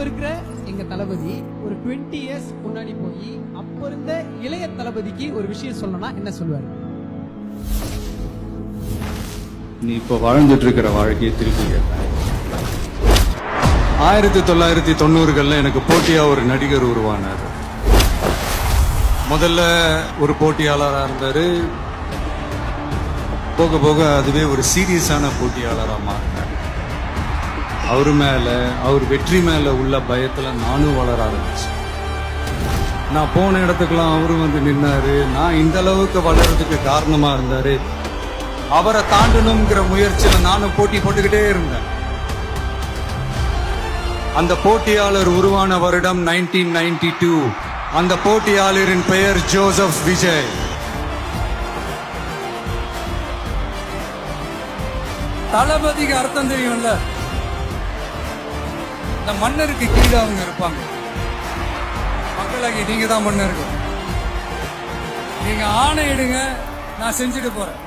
இருக்கிற எங்க தளபதி ஒரு 20 இயர்ஸ் முன்னாடி போய் அப்ப இருந்த இளைய தளபதிக்கு ஒரு விஷயம் சொல்லணும்னா என்ன சொல்லுவாரு? நீ இப்ப வாழ்ந்துட்டு இருக்கிற வாழ்க்கையை திருப்பி கேட்பேன். 1990கள்ல எனக்கு போட்டியா ஒரு நடிகர் உருவானார். முதல்ல ஒரு போட்டியாளராக இருந்தாரு. போக போக அதுவே ஒரு சீரியஸான போட்டியாளராக மாறினார். அவர் வெற்றி மேல உள்ள பயத்துல நானும் வளர ஆரம்பிச்சேன். நான் போன இடத்துக்கெல்லாம் அவரும் வந்து நின்னாரு. நான் இந்த அளவுக்கு வளர்றதுக்கு காரணமா இருந்தாரு. அவரை தாண்டணுங்கிற முயற்சியில நானும் போட்டி போட்டுக்கிட்டே இருந்தேன். அந்த போட்டியாளர் உருவான வருடம் 1992. அந்த போட்டியாளரின் பெயர் ஜோசப் விஜய். தளபதிக்கு அர்த்தம் தெரியும்ல, இந்த மன்னருக்கு கீழே அவங்க இருப்பாங்க. மக்களாகி நீங்க தான் மன்னர்கள். நீங்க ஆணையிடுங்க, நான் செஞ்சுட்டு போறேன்.